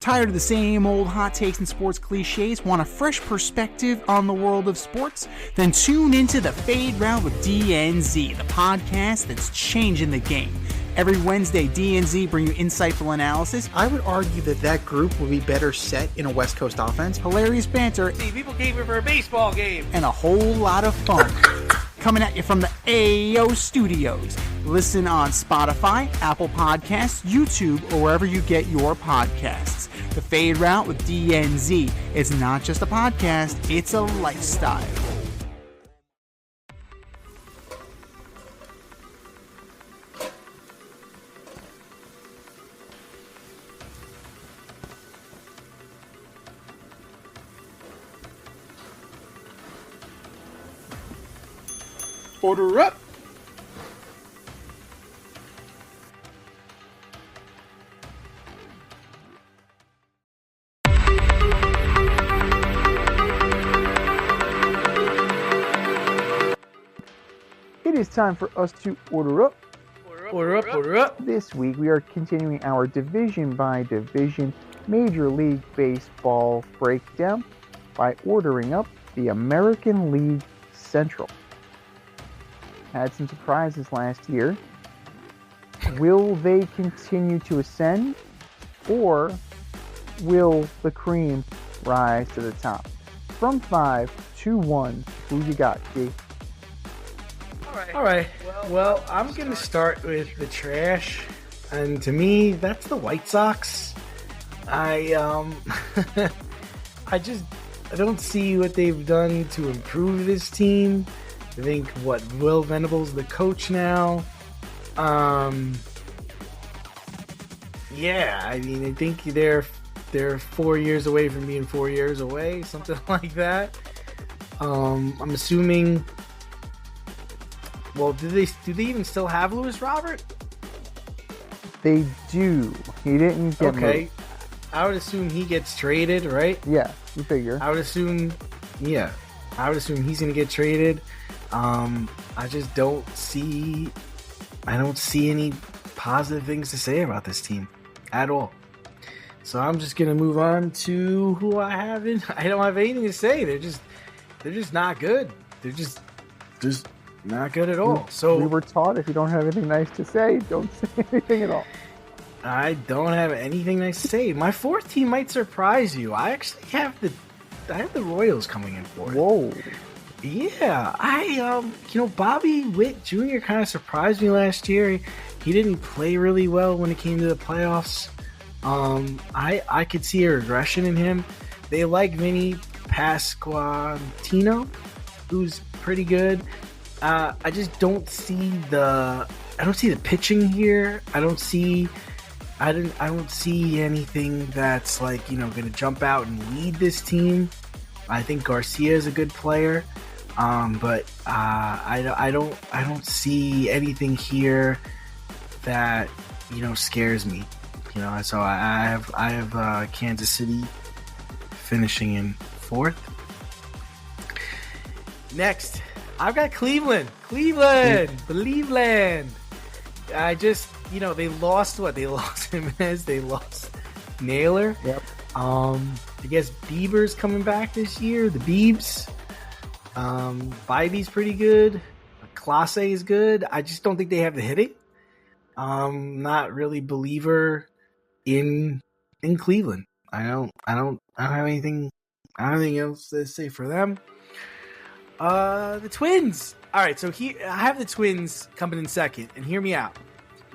Tired of the same old hot takes and sports cliches? Want a fresh perspective on the world of sports? Then tune into the Fade Route with DNZ, the podcast that's changing the game. Every Wednesday, DNZ bring you insightful analysis. I would argue that group would be better set in a West Coast offense. Hilarious banter. See, people came here for a baseball game. And a whole lot of fun. Coming at you from the AO Studios. Listen on Spotify, Apple Podcasts, YouTube, or wherever you get your podcasts. The Fade Route with DNZ. It's not just a podcast, it's a lifestyle. Order up! It is time for us to order up. Order up. This week we are continuing our division by division Major League Baseball breakdown by ordering up the American League Central. Had some surprises last year. Will they continue to ascend, or will the cream rise to the top? From 5 to 1, who you got, G? All right. Well, I'm going to start with the trash, and to me, that's the White Sox. I don't see what they've done to improve this team. I think Will Venable's the coach now. Yeah, I mean, I think they're 4 years away from being 4 years away, something like that. I'm assuming. Well, do they even still have Lewis Robert? They do. He didn't get moved. I would assume he gets traded, right? Yeah, you figure. I would assume he's going to get traded. I just don't see any positive things to say about this team at all. So I'm just going to move on to who I haven't. I don't have anything to say. They're just not good. They're just not good at all. So we were taught if you don't have anything nice to say, don't say anything at all. I don't have anything nice to say. My fourth team might surprise you. I actually have the Royals coming in fourth. Whoa. Yeah, Bobby Witt Jr. kind of surprised me last year. He didn't play really well when it came to the playoffs. I could see a regression in him. They like Vinny Pasquantino, who's pretty good. I just don't see the pitching here. I don't see anything that's going to jump out and lead this team. I think Garcia is a good player, but I don't see anything here that scares me. So I have Kansas City finishing in fourth. Next, I've got Cleveland. I just, they lost what? They lost Jimenez. They lost Naylor. Yep. I guess Bieber's coming back this year. The Biebs. Bibby's pretty good. Clase is good. I just don't think they have the hitting. Not really believer in Cleveland. I don't have anything else to say for them. The Twins. All right, so here I have the Twins coming in second, and hear me out.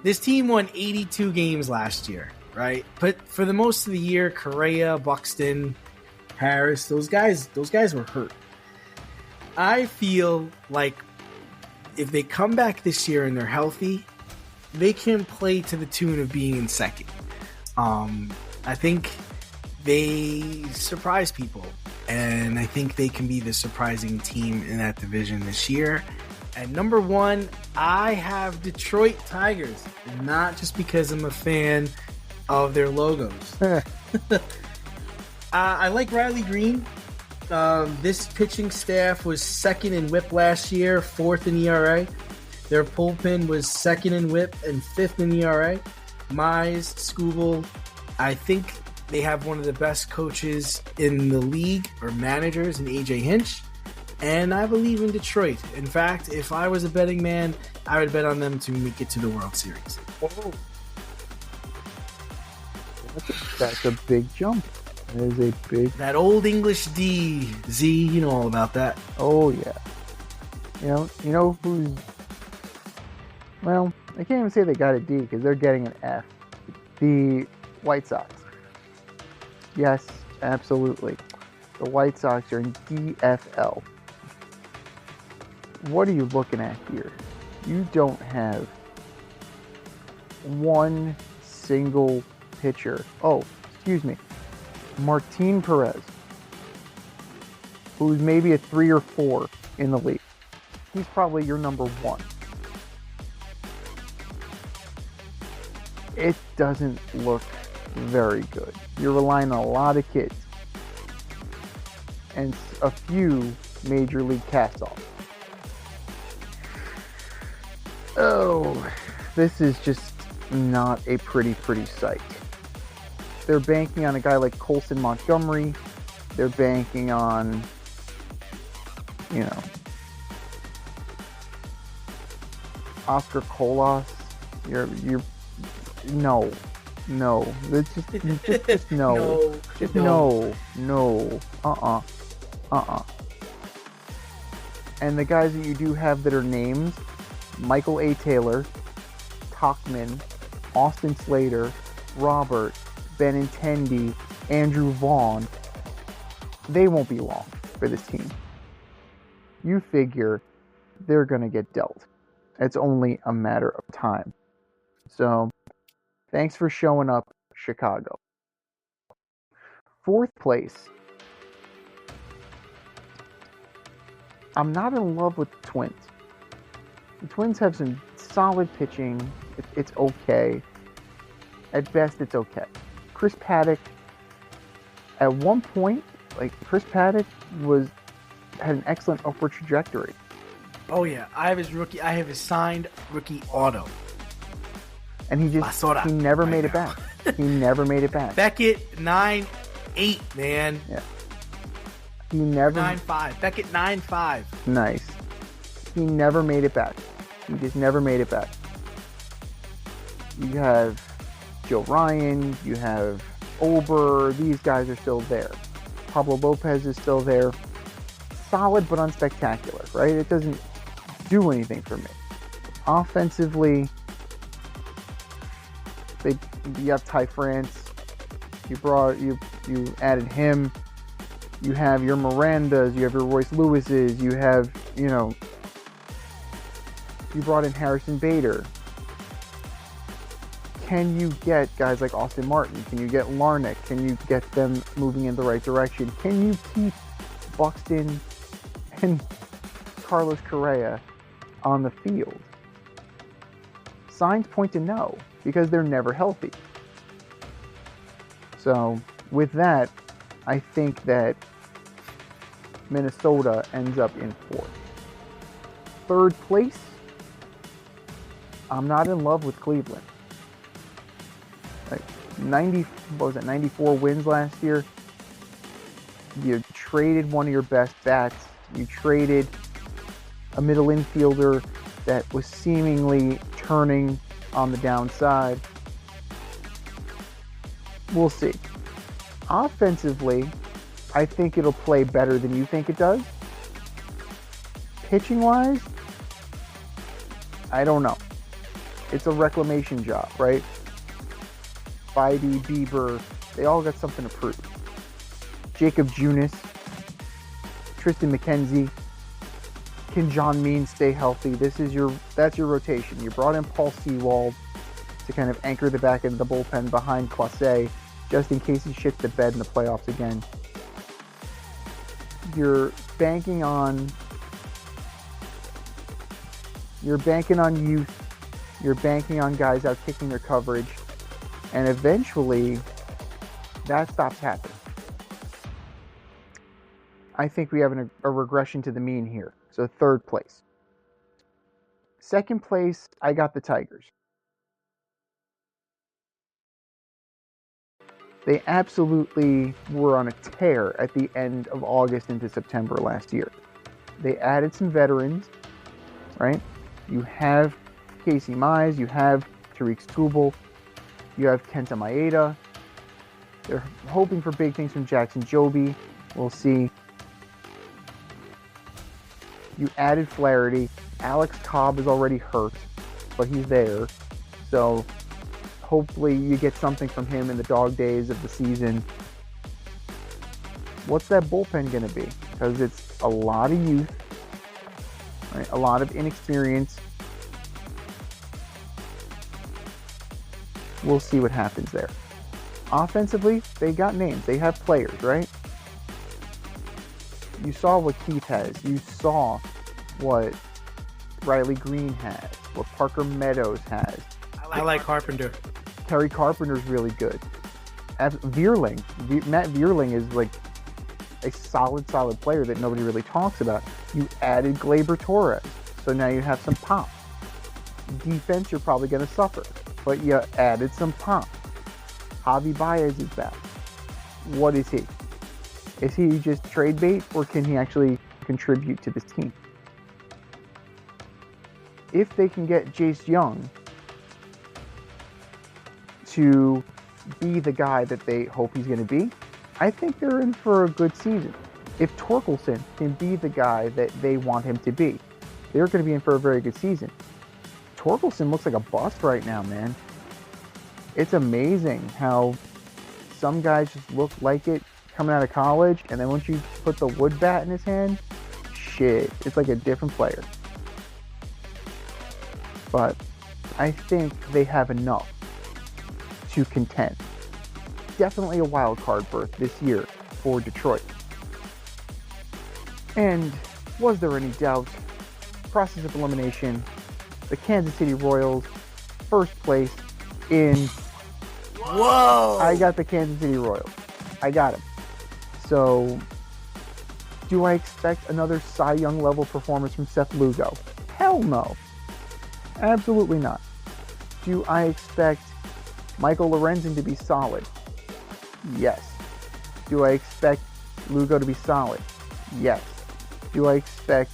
This team won 82 games last year, right? But for the most of the year, Correa, Buxton, Harris, those guys were hurt. I feel like if they come back this year and they're healthy, they can play to the tune of being in second. I think they surprise people, and I think they can be the surprising team in that division this year. At number one, I have Detroit Tigers, not just because I'm a fan of their logos. I like Riley Green. This pitching staff was second in WHIP last year, fourth in ERA. Their bullpen was second in WHIP and fifth in ERA. Mize, Skubal, I think They have one of the best coaches in the league, or managers, in AJ Hinch. And I believe in Detroit. In fact, if I was a betting man, I would bet on them to make it to the World Series. That's a big jump. That is a big... That old English D. Z, you know all about that. Oh, yeah. You know who's... Well, I can't even say they got a D because they're getting an F. The White Sox. Yes, absolutely. The White Sox are in DFL. What are you looking at here? You don't have one single pitcher. Oh, excuse me. Martin Perez, who's maybe a 3 or 4 in the league. He's probably your number 1. It doesn't look very good. You're relying on a lot of kids and a few major league cast-offs. Oh, this is just not a pretty sight. They're banking on a guy like Colson Montgomery. They're banking on, Oscar Colas. You're no. It's just no. No. And the guys that you do have that are names, Michael A. Taylor, Tachman, Austin Slater, Robert, Benintendi, Andrew Vaughn, they won't be long for this team. You figure they're going to get dealt. It's only a matter of time. So, thanks for showing up, Chicago. 4th place. I'm not in love with the Twins. The Twins have some solid pitching. It's okay. At best, it's okay. Chris Paddock, at one point, Chris Paddock had an excellent upward trajectory. Oh yeah, I have his signed rookie auto. And he never made it back. He never made it back. Beckett 9-8, man. Yeah. He never 9-5. Beckett 9-5. Nice. He never made it back. He just never made it back. You have Joe Ryan, you have Ober, these guys are still there. Pablo Lopez is still there. Solid but unspectacular, right? It doesn't do anything for me. Offensively, you have Ty France. You added him. You have your Mirandas. You have your Royce Lewises. You have, you brought in Harrison Bader. Can you get guys like Austin Martin? Can you get Larnach? Can you get them moving in the right direction? Can you keep Buxton and Carlos Correa on the field? Signs point to no, because they're never healthy. So, with that, I think that Minnesota ends up in 4th. 3rd place, I'm not in love with Cleveland. 94 wins last year. You traded one of your best bats. You traded a middle infielder that was seemingly turning on the downside. We'll see. Offensively, I think it'll play better than you think it does. Pitching-wise, I don't know. It's a reclamation job, right? Spidey, Bieber, they all got something to prove. Jacob Junis, Tristan McKenzie. Can John Means stay healthy? That's your rotation. You brought in Paul Sewald to kind of anchor the back end of the bullpen behind Clase, just in case he shits the bed in the playoffs again. You're banking on youth. You're banking on guys out kicking their coverage. And eventually, that stops happening. I think we have a regression to the mean here. So 3rd place. 2nd place, I got the Tigers. They absolutely were on a tear at the end of August into September last year. They added some veterans, right? You have Casey Mize, you have Tariq Skubal, you have Kenta Maeda. They're hoping for big things from Jackson Joby. We'll see. You added Flaherty. Alex Cobb is already hurt, but he's there. So hopefully you get something from him in the dog days of the season. What's that bullpen going to be? Because it's a lot of youth, right? A lot of inexperience. We'll see what happens there. Offensively, they got names. They have players, right? You saw what Keith has. You saw what Riley Green has, what Parker Meadows has. I like Carpenter. Terry Carpenter's really good. Matt Vierling is like a solid player that nobody really talks about. You added Gleyber Torres, so now you have some pop. Defense, you're probably going to suffer, but you added some pop. Javi Baez is back. What is he? Is he just trade bait, or can he actually contribute to this team? If they can get Jace Young to be the guy that they hope he's going to be, I think they're in for a good season. If Torkelson can be the guy that they want him to be, they're going to be in for a very good season. Torkelson looks like a bust right now, man. It's amazing how some guys just look like it coming out of college, and then once you put the wood bat in his hand, shit, it's like a different player. But I think they have enough to contend. Definitely a wild card berth this year for Detroit. And was there any doubt? Process of elimination, the Kansas City Royals, first place in... Whoa! I got the Kansas City Royals. I got them. So, do I expect another Cy Young level performance from Seth Lugo? Hell no. Absolutely not. Do I expect Michael Lorenzen to be solid? Yes. Do I expect Lugo to be solid? Yes. Do I expect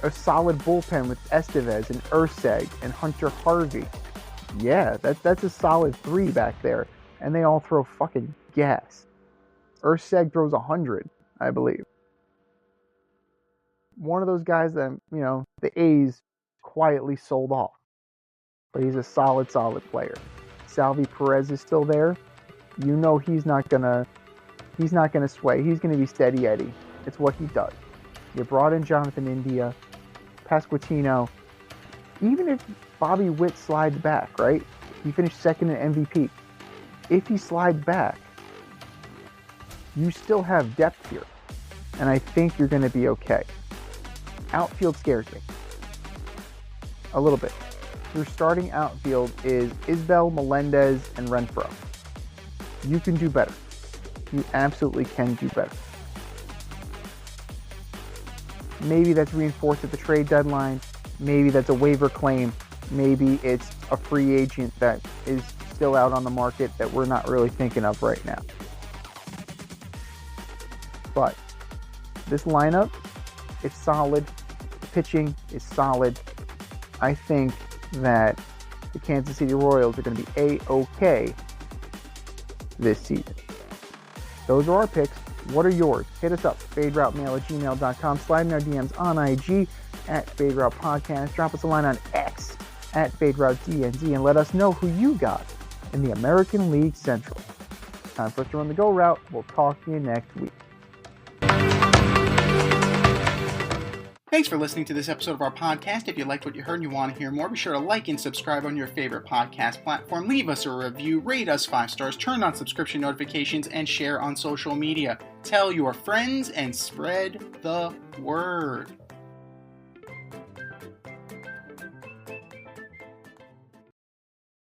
a solid bullpen with Estevez and Urseg and Hunter Harvey? Yeah, that's a solid 3 back there. And they all throw fucking gas. Urseg throws 100, I believe. One of those guys that, the A's quietly sold off. But he's a solid player. Salvi Perez is still there. You know he's not gonna sway. He's gonna be steady Eddie. It's what he does. You brought in Jonathan India, Pasquantino. Even if Bobby Witt slides back, right? He finished second in MVP. If he slides back, you still have depth here. And I think you're going to be okay. Outfield scares me. A little bit. Your starting outfield is Isbel, Melendez, and Renfroe. You can do better. You absolutely can do better. Maybe that's reinforced at the trade deadline. Maybe that's a waiver claim. Maybe it's a free agent that is still out on the market that we're not really thinking of right now. But this lineup is solid. The pitching is solid. I think that the Kansas City Royals are going to be A-OK this season. Those are our picks. What are yours? Hit us up. FadeRouteMail@gmail.com. Slide in our DMs on IG @FadeRoutePodcast. Drop us a line on X @FadeRouteDNZ and let us know who you got in the American League Central. Time for us to run the go route. We'll talk to you next week. Thanks for listening to this episode of our podcast. If you liked what you heard and you want to hear more, be sure to like and subscribe on your favorite podcast platform. Leave us a review, rate us 5 stars, turn on subscription notifications, and share on social media. Tell your friends and spread the word.